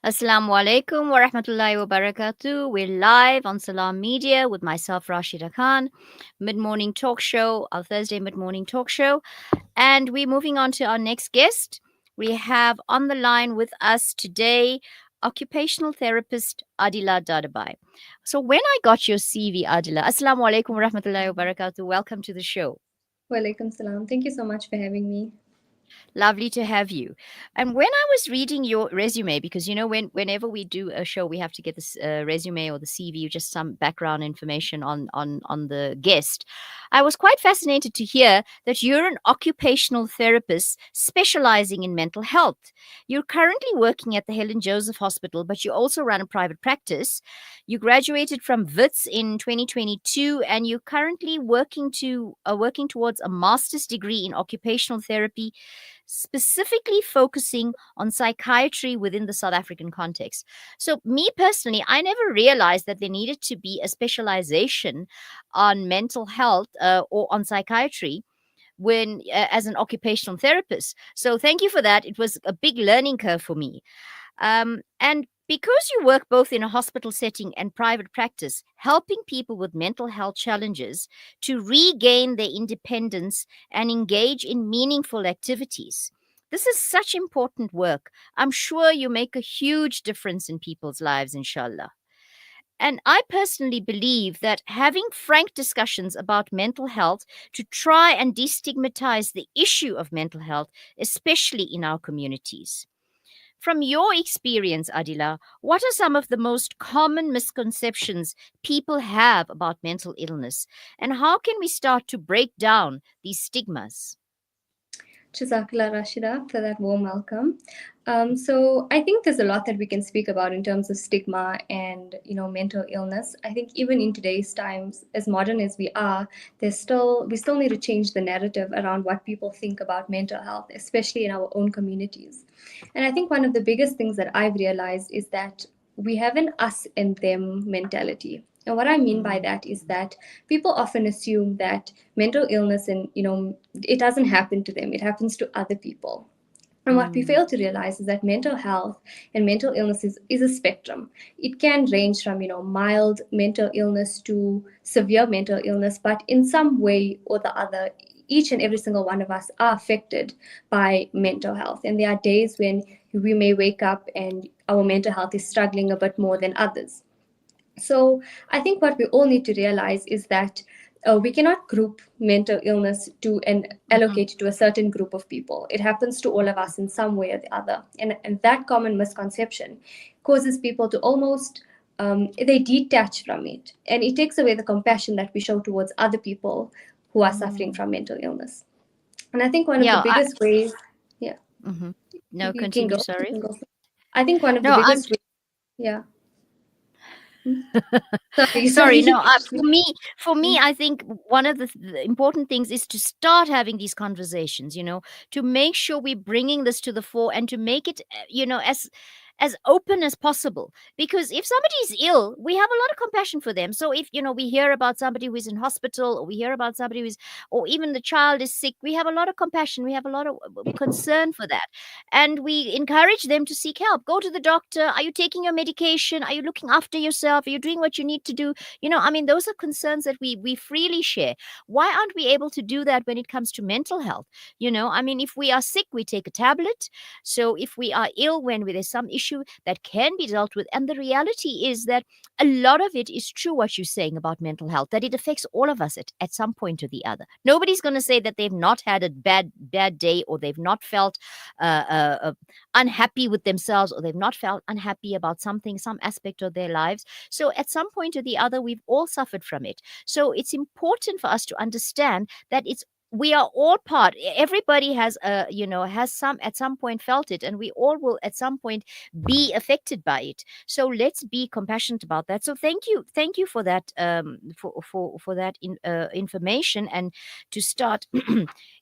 Assalamu alaikum wa rahmatullahi wa barakatuh. We're live on Salam Media with myself, Rashida Khan, mid morning talk show, our Thursday mid morning talk show. And we're moving on to our next guest. We have on the line with us today Occupational Therapist Aadila Dadabhay. So, when I got your CV, Adila, Assalamu alaikum wa rahmatullahi wa barakatuh. Welcome to the show. Walaikum salam. Thank you so much for having me. Lovely to have you. And when I was reading your resume, because whenever we do a show, we have to get this resume or the CV, just some background information on the guest. I was quite fascinated to hear that you're an occupational therapist specializing in mental health. You're currently working at the Helen Joseph Hospital, but you also run a private practice. You graduated from WITS in 2022, and you're currently working towards a master's degree in occupational therapy, specifically focusing on psychiatry within the South African context. So, me personally, I never realized that there needed to be a specialization on mental health or on psychiatry when as an occupational therapist. So, thank you for that. It was a big learning curve for me. And because you work both in a hospital setting and private practice, helping people with mental health challenges to regain their independence and engage in meaningful activities. This is such important work. I'm sure you make a huge difference in people's lives, inshallah. And I personally believe that having frank discussions about mental health to try and destigmatize the issue of mental health, especially in our communities. From your experience, Adila, what are some of the most common misconceptions people have about mental illness? And how can we start to break down these stigmas? Jazakallah Rashida for that warm welcome. So I think there's a lot that we can speak about in terms of stigma and mental illness. I think even in today's times, as modern as we are, we still need to change the narrative around what people think about mental health, especially in our own communities. And I think one of the biggest things that I've realized is that we have an us and them mentality. And what I mean by Mm, that is that people often assume that mental illness and it doesn't happen to them, it happens to other people. And what we mm, fail to realize is that mental health and mental illness is a spectrum. It can range from, mild mental illness to severe mental illness, but in some way or the other, each and every single one of us are affected by mental health. And there are days when we may wake up and our mental health is struggling a bit more than others. So I think what we all need to realize is that we cannot group mental illness to and mhm, allocate it to a certain group of people. It happens to all of us in some way or the other. And that common misconception causes people to almost they detach from it. And it takes away the compassion that we show towards other people who are suffering mm. from mental illness. And I think one of the Yeah, biggest ways, yeah, mhm. No, you can continue. go. You Sorry. can go. I think one of the No, I'm biggest ways, yeah. Hmm? Sorry, sorry. No, sorry. for me, I think one of the important things is to start having these conversations. To make sure we're bringing this to the fore and to make it, as open as possible. Because if somebody is ill, we have a lot of compassion for them. So if we hear about somebody who is in hospital, or we hear about somebody who's, or even the child is sick, we have a lot of compassion. We have a lot of concern for that, and we encourage them to seek help. Go to the doctor. Are you taking your medication? Are you looking after yourself? Are you doing what you need to do? I mean, those are concerns that we freely share. Why aren't we able to do that when it comes to mental health? I mean, if we are sick, we take a tablet. So if we are ill, when there's some issue that can be dealt with, and the reality is that a lot of it is true what you're saying about mental health, that it affects all of us at some point or the other. Nobody's going to say that they've not had a bad day, or they've not felt unhappy with themselves, or they've not felt unhappy about something, some aspect of their lives. So at some point or the other, we've all suffered from it. So it's important for us to understand that we are all part. Everybody has some at some point felt it, and we all will at some point be affected by it. So let's be compassionate about that. So thank you for that, for that information, and to start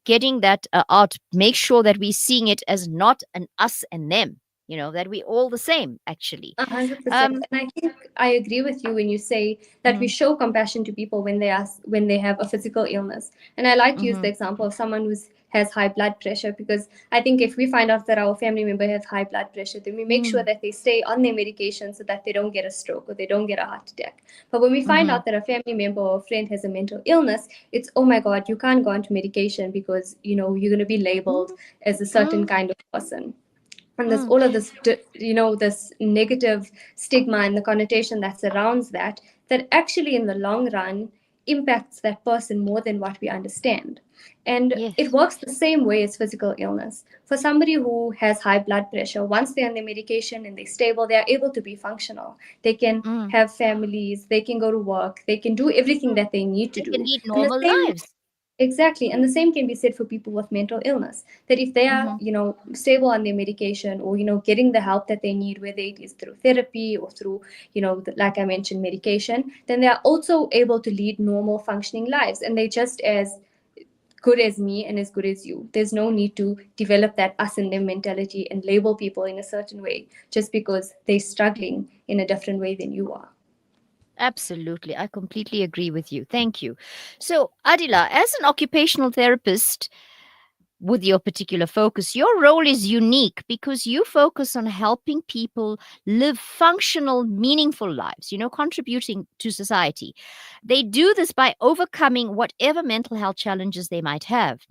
getting that out. Make sure that we're seeing it as not an us and them. That we all the same, actually. 100%. Um, And I think I agree with you when you say that we mhm, show compassion to people when they have a physical illness. And I like to use the mhm, example of someone who's has high blood pressure, because I think if we find out that our family member has high blood pressure, then we make sure Mm. that they stay on their medication so that they don't get a stroke or they don't get a heart attack. But when we find Mhm. out that a family member or a friend has a mental illness, it's, oh my God, you can't go onto medication because you're going to be labeled Mm. as a certain Mm. kind of person. And there's Mm. all of this this negative stigma and the connotation that surrounds that, that actually in the long run impacts that person more than what we understand. And it Yes. works the same way as physical illness. For somebody who has high blood pressure, once they're on their medication and they're stable, they're able to be functional. They can Mm. have families, they can go to work, they can do everything Mm. that they need to They can do. lead And the normal same lives. Exactly. And Mm. the same can be said for people with mental illness. That if they are, Mhm. stable on their medication, or, getting the help that they need, whether it is through therapy or through, like I mentioned, medication, then they are also able to lead normal functioning lives. And they're just as good as me and as good as you. There's no need to develop that us and them mentality and label people in a certain way just because they're struggling in a different way than you are. Absolutely. I completely agree with you. Thank you. So, Adila, as an occupational therapist, with your particular focus, your role is unique because you focus on helping people live functional, meaningful lives, contributing to society. They do this by overcoming whatever mental health challenges they might have.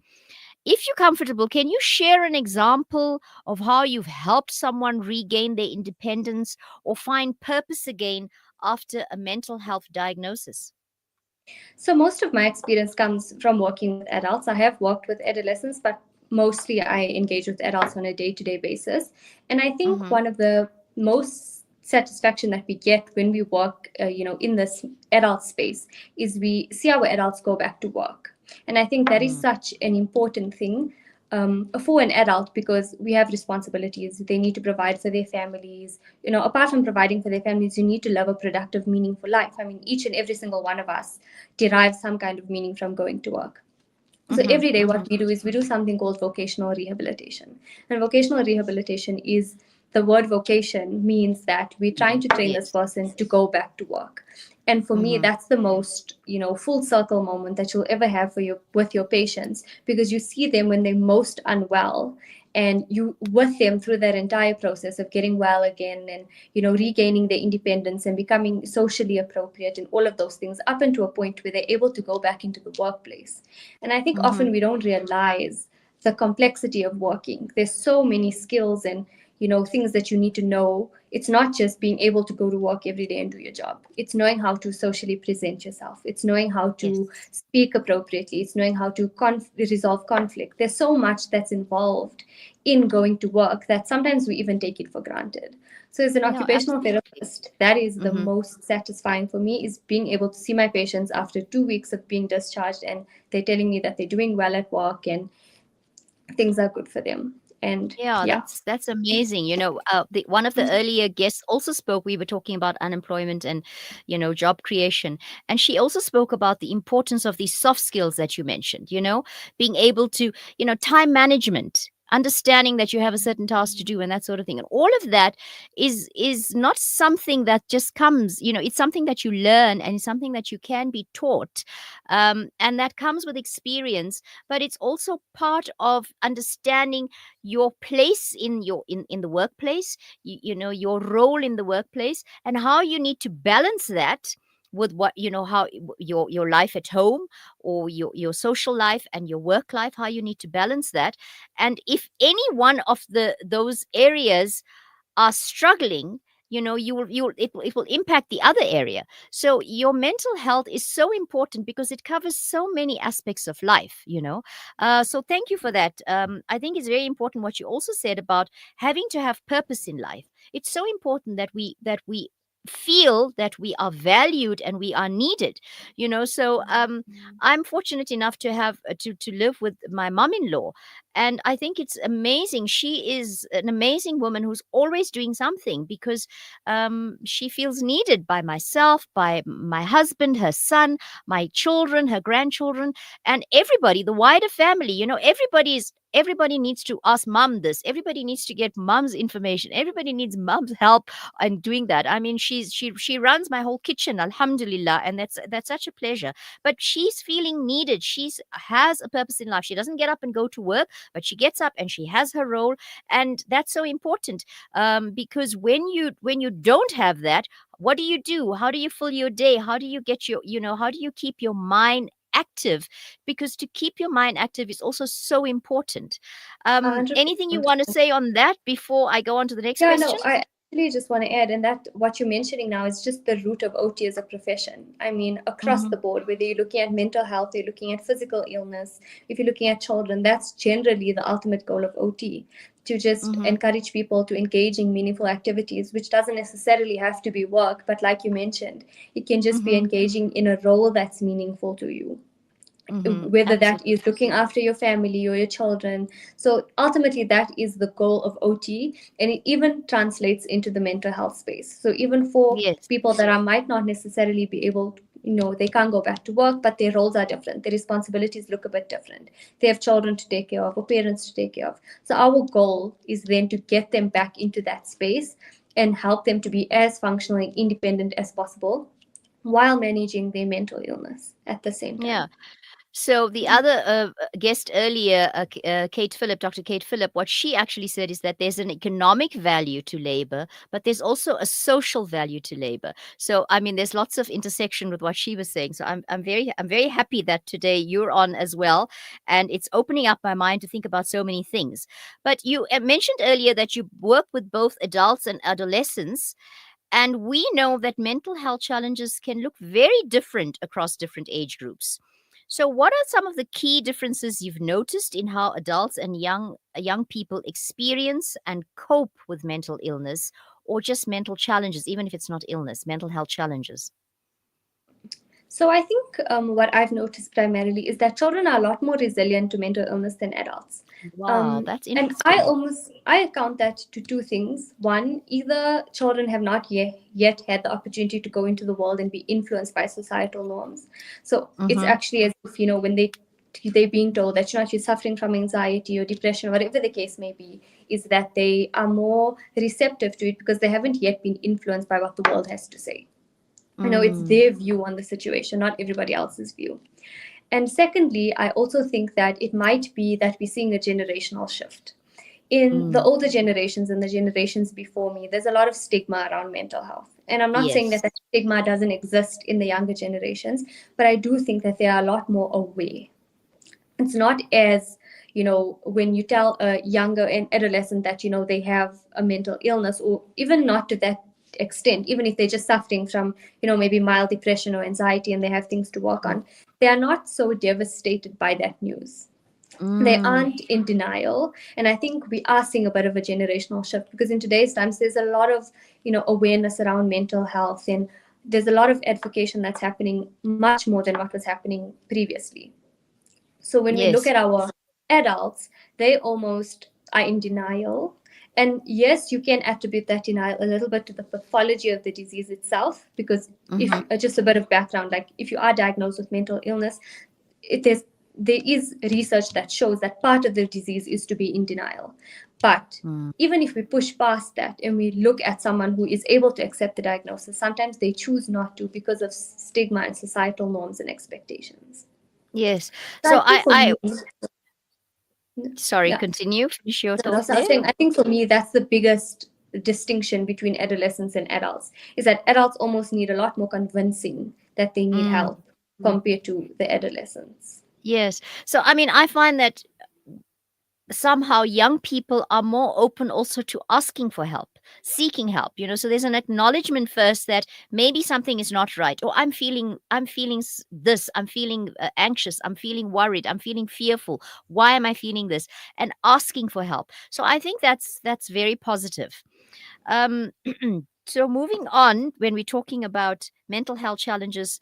If you're comfortable, can you share an example of how you've helped someone regain their independence or find purpose again after a mental health diagnosis? So most of my experience comes from working with adults. I have worked with adolescents, but mostly I engage with adults on a day-to-day basis. And I think Mm-hmm. one of the most satisfaction that we get when we work, in this adult space, is we see our adults go back to work. And I think that is such an important thing, for an adult, because we have responsibilities. They need to provide for their families. Apart from providing for their families, you need to live a productive, meaningful life. I mean, each and every single one of us derives some kind of meaning from going to work. So Mm-hmm. every day, Mm-hmm. what we do is we do something called vocational rehabilitation. And vocational rehabilitation is, the word vocation means that we're trying to train this Yes. person to go back to work. And for me, Mm-hmm. that's the most, full circle moment that you'll ever have with your patients, because you see them when they're most unwell, and you with them through that entire process of getting well again, and regaining their independence and becoming socially appropriate and all of those things, up into a point where they're able to go back into the workplace. And I think Mm-hmm. often we don't realize the complexity of working. There's so many skills and things that you need to know. It's not just being able to go to work every day and do your job. It's knowing how to socially present yourself. It's knowing how to Yes. speak appropriately. It's knowing how to resolve conflict. There's so much that's involved in going to work that sometimes we even take it for granted. So as an Yeah, occupational absolutely. therapist, that is the Mm-hmm. most satisfying for me, is being able to see my patients after 2 weeks of being discharged, and they're telling me that they're doing well at work and things are good for them. And Yeah, yeah. that's amazing. One of the earlier guests also spoke. We were talking about unemployment and, job creation, and she also spoke about the importance of these soft skills that you mentioned. Being able to, time management, understanding that you have a certain task to do, and that sort of thing, and all of that is not something that just comes. It's something that you learn and it's something that you can be taught, and that comes with experience. But it's also part of understanding your place in the workplace, your role in the workplace, and how you need to balance that with what how your life at home, or your social life and your work life, how you need to balance that. And if any one of those areas are struggling, it will impact the other area. So your mental health is so important because it covers so many aspects of life. So thank you for that. I think it's very important what you also said about having to have purpose in life. It's so important that we feel that we are valued and we are needed. So I'm fortunate enough to have to live with my mom-in-law, and I think it's amazing. She is an amazing woman who's always doing something because she feels needed by myself, by my husband, her son, my children, her grandchildren, and everybody, the wider family. Everybody needs to ask mom this. Everybody needs to get mom's information. Everybody needs mom's help in doing that. I mean, she runs my whole kitchen, alhamdulillah, and that's such a pleasure. But she's feeling needed. She's has a purpose in life. She doesn't get up and go to work, but she gets up and she has her role, and that's so important. Because when you don't have that, what do you do? How do you fill your day? How do you get your, how do you keep your mind active? Because to keep your mind active is also so important. Anything you 100%. want to say on that before I go on to the next Yeah, no, question? I actually just want to add, and that what you're mentioning now is just the root of OT as a profession. I mean, across Mm-hmm, the board, whether you're looking at mental health, you're looking at physical illness, if you're looking at children, that's generally the ultimate goal of OT, to just mm-hmm, encourage people to engage in meaningful activities, which doesn't necessarily have to be work, but like you mentioned, it can just be mm-hmm, engaging in a role that's meaningful to you, mm-hmm. whether that Absolutely. is looking after your family or your children. So ultimately, that is the goal of OT, and it even translates into the mental health space. So even for Yes. people that are might not necessarily be able to, they can't go back to work, but their roles are different. Their responsibilities look a bit different. They have children to take care of or parents to take care of. So our goal is then to get them back into that space and help them to be as functionally independent as possible while managing their mental illness at the same Yeah. time. So the other guest earlier, Kate Phillip, Dr. Kate Phillip, what she actually said is that there's an economic value to labor, but there's also a social value to labor. So I mean, there's lots of intersection with what she was saying. So I'm very happy that today you're on as well, and it's opening up my mind to think about so many things. But you mentioned earlier that you work with both adults and adolescents. And we know that mental health challenges can look very different across different age groups. So, what are some of the key differences you've noticed in how adults and young people experience and cope with mental illness or just mental challenges, even if it's not illness, mental health challenges? So I think what I've noticed primarily is that children are a lot more resilient to mental illness than adults. Wow, that's And I interesting. almost I account that to two things. One, either children have not yet had the opportunity to go into the world and be influenced by societal norms. So it's Mm-hmm. actually as if, when they're being told that you're suffering from anxiety or depression, whatever the case may be, is that they are more receptive to it because they haven't yet been influenced by what the world has to say. It's Mm, their view on the situation, not everybody else's view. And secondly, I also think that it might be that we're seeing a generational shift. In the mm. older generations and the generations before me, there's a lot of stigma around mental health. And I'm not saying that Yes. that stigma doesn't exist in the younger generations, but I do think that they are a lot more aware. It's not as, when you tell a younger and adolescent that, they have a mental illness, or even not to that extent, even if they're just suffering from, maybe mild depression or anxiety and they have things to work Mm, on, they are not so devastated by that news. They mm, aren't in denial. And I think we are seeing a bit of a generational shift because in today's times there's a lot of, awareness around mental health, and there's a lot of advocacy that's happening much more than what was happening previously. So when we look yes. at our adults, they almost are in denial. And yes, you can attribute that denial a little bit to the pathology of the disease itself, because if Mm-hmm. just a bit of background, like if you are diagnosed with mental illness, it is there is research that shows that part of the disease is to be in denial. But Mm. even if we push past that and we look at someone who is able to accept the diagnosis, sometimes they choose not to because of stigma and societal norms and expectations. Yes. I So think for I me, sorry, yeah, continue. Finish your no, no. thought So I was there. saying, I think for me, that's the biggest distinction between adolescents and adults is that adults almost need a lot more convincing that they need Mm. help compared to the adolescents. Yes. So, I mean, I find that somehow young people are more open also to asking for help, seeking help, so there's an acknowledgement first that maybe something is not right, or I'm feeling this, I'm feeling anxious, I'm feeling worried, I'm feeling fearful. Why am I feeling this? And asking for help. So I think that's very positive. um so moving on, when we're talking about mental health challenges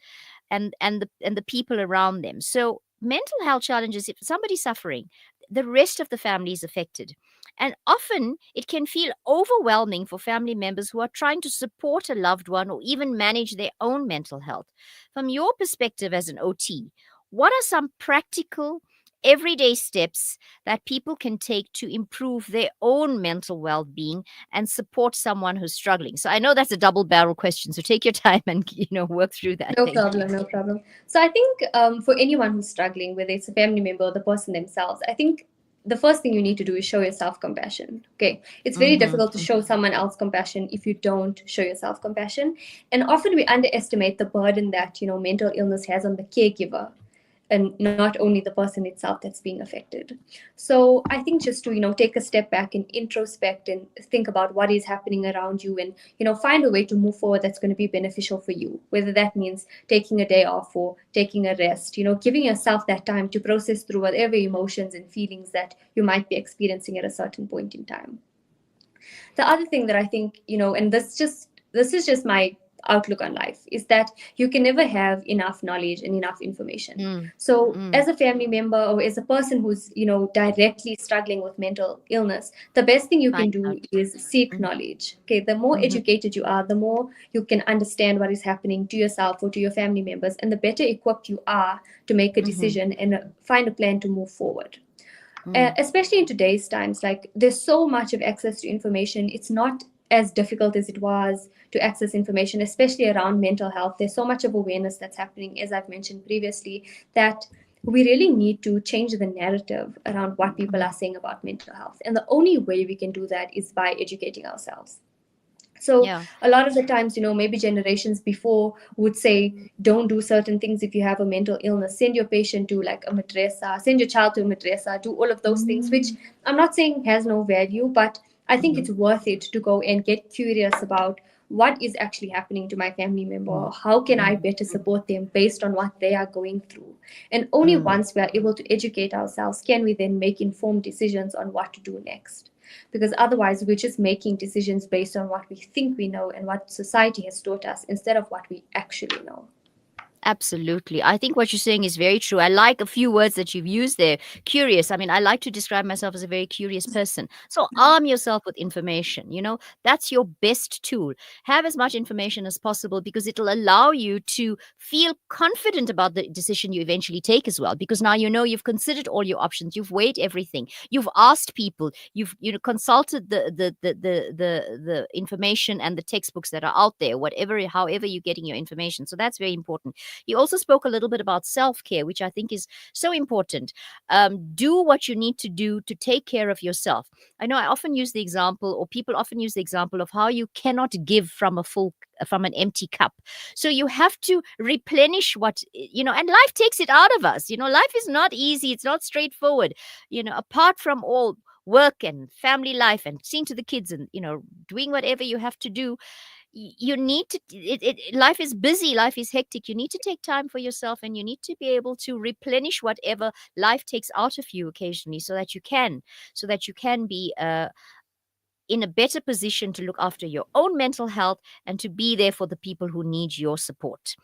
and the people around them. So mental health challenges, if somebody's suffering, the rest of the family is affected. And often it can feel overwhelming for family members who are trying to support a loved one or even manage their own mental health. From your perspective as an OT, what are some practical everyday steps that people can take to improve their own mental well-being and support someone who's struggling? So I know that's a double barrel question, so take your time and work through that. No Thank you. problem, no problem. So I think for anyone who's struggling, whether it's a family member or the person themselves, I think the first thing you need to do is show yourself compassion. Okay, it's very difficult to Mm-hmm. show someone else compassion if you don't show yourself compassion, and often we underestimate the burden that mental illness has on the caregiver, and not only the person itself that's being affected. So I think just to take a step back and introspect and think about what is happening around you, and find a way to move forward that's going to be beneficial for you, whether that means taking a day off or taking a rest, giving yourself that time to process through whatever emotions and feelings that you might be experiencing at a certain point in time. The other thing that I think, and this is just my outlook on life, is that you can never have enough knowledge and enough information. Mm, So mm, as a family member or as a person who's directly struggling with mental illness, the best thing you find can out. do is seek Mm, knowledge. Okay, the more mhm, educated you are, the more you can understand what is happening to yourself or to your family members, and the better equipped you are to make a mhm, decision and find a plan to move forward. mm, Especially in today's times, like there's so much of access to information. It's not as difficult as it was to access information, especially around mental health. There's so much of awareness that's happening, as I've mentioned previously, that we really need to change the narrative around what people are mm. saying about mental health, and the only way we can do that is by educating ourselves. So Yeah. a lot of the times, maybe generations before would say, don't do certain things if you have a mental illness. Send your patient to like a madrasa, send your child to a madrasa, do all of those things, which Mm, I'm not saying has no value, but I think mhm, it's worth it to go and get curious about what is actually happening to my family member. mm, How can I mhm, better support them based on what they are going through? And only mm. once we are able to educate ourselves can we then make informed decisions on what to do next, because otherwise we're just making decisions based on what we think we know and what society has taught us instead of what we actually know. Absolutely. I think what you're saying is very true. I like a few words that you've used there. Curious. I mean, I like to describe myself as a very curious person. So arm yourself with information. That's your best tool. Have as much information as possible because it'll allow you to feel confident about the decision you eventually take as well. Because now you've considered all your options, you've weighed everything, you've asked people, you've consulted the information and the textbooks that are out there, whatever, however you're getting your information. So that's very important. You also spoke a little bit about self care, which I think is so important. Do what you need to do to take care of yourself. I know I often use the example, or people often use the example of how you cannot give from an empty cup. So you have to replenish and life takes it out of us. Life is not easy, it's not straightforward. Apart from all work and family life and seeing to the kids and doing whatever you have to do, you need to life is busy, life is hectic. You need to take time for yourself, and you need to be able to replenish whatever life takes out of you occasionally, so that you can be in a better position to look after your own mental health and to be there for the people who need your support.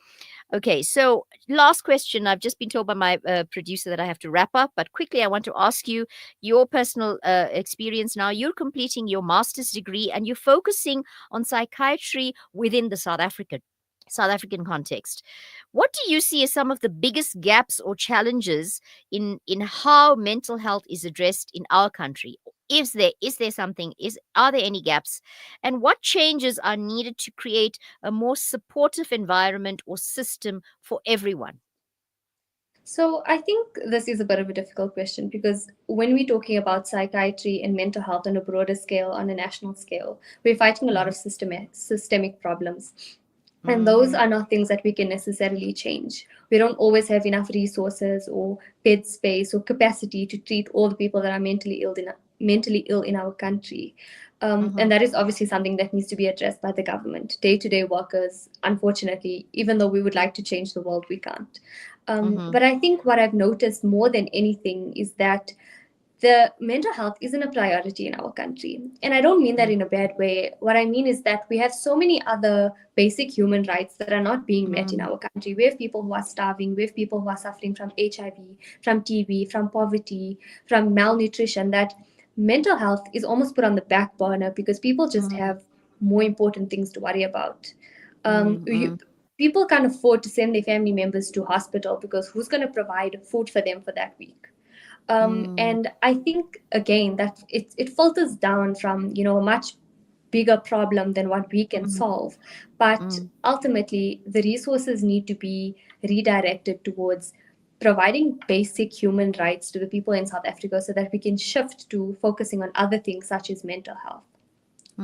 Okay, so last question. I've just been told by my producer that I have to wrap up, but quickly, I want to ask you your personal experience now. You're completing your master's degree and you're focusing on psychiatry within the South African context. What do you see as some of the biggest gaps or challenges in how mental health is addressed in our country? Is there something? Are there any gaps? And what changes are needed to create a more supportive environment or system for everyone? So I think this is a bit of a difficult question, because when we're talking about psychiatry and mental health on a broader scale, on a national scale, we're fighting a lot Mhm, of systemic problems. And those mhm, are not things that we can necessarily change. We don't always have enough resources or bed space or capacity to treat all the people that are mentally ill in our country. And mhm, that is obviously something that needs to be addressed by the government. Day-to-day workers, unfortunately, even though we would like to change the world, we can't. mhm, But I think what I've noticed more than anything is that the mental health isn't a priority in our country. And I don't mean that mm, in a bad way. What I mean is that we have so many other basic human rights that are not being met in mm, our country. We have people who are starving, we have people who are suffering from HIV, from TB, from poverty, from malnutrition, that mental health is almost put on the back burner because people just mm, have more important things to worry about. Um, mm, you, mm, People can't afford to send their family members to hospital because who's going to provide food for them for that week? Mm, And I think again that it filters down from, a much bigger problem than what we can mm, solve. But mm, ultimately, the resources need to be redirected towards providing basic human rights to the people in South Africa so that we can shift to focusing on other things such as mental health.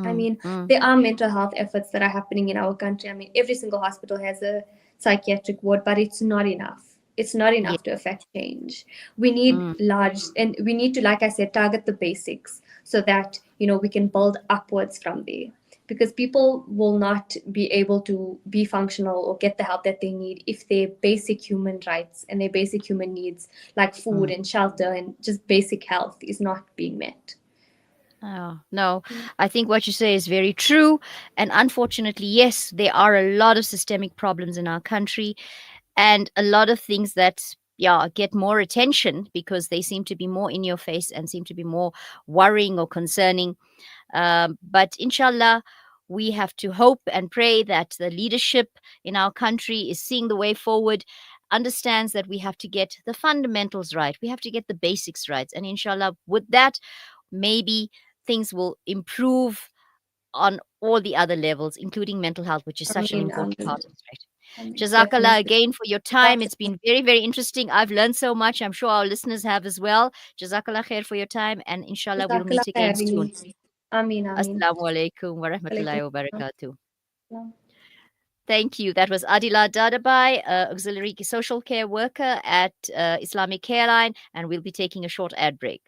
I mm, mean, mm. there are mental health efforts that are happening in our country. I mean, every single hospital has a psychiatric ward, but it's not enough. It's not Yeah. enough to affect change. We need Mm, large, and we need to, like I said, target the basics so that, we can build upwards from there. Because people will not be able to be functional or get the help that they need if their basic human rights and their basic human needs, like food mm. and shelter and just basic health, is not being met. Oh, no, I think what you say is very true. And unfortunately, yes, there are a lot of systemic problems in our country and a lot of things that, yeah, get more attention because they seem to be more in your face and seem to be more worrying or concerning. But inshallah, we have to hope and pray that the leadership in our country is seeing the way forward, understands that we have to get the fundamentals right, we have to get the basics right. And inshallah, with that, maybe things will improve on all the other levels, including mental health, which is I such an mean, important part of it. Right? Jazakallah definitely. again for your time. That's It's been very, very interesting. I've learned so much. I'm sure our listeners have as well. Jazakallah khair for your time. And inshallah, we'll Jazakallah meet again soon. khairan. Ameen, ameen. Assalamu alaikum wa Alaikum rahmatullahi wa barakatuh. salam. Thank you. That was Adila Dadabhay, auxiliary social care worker at Islamic Careline, and we'll be taking a short ad break.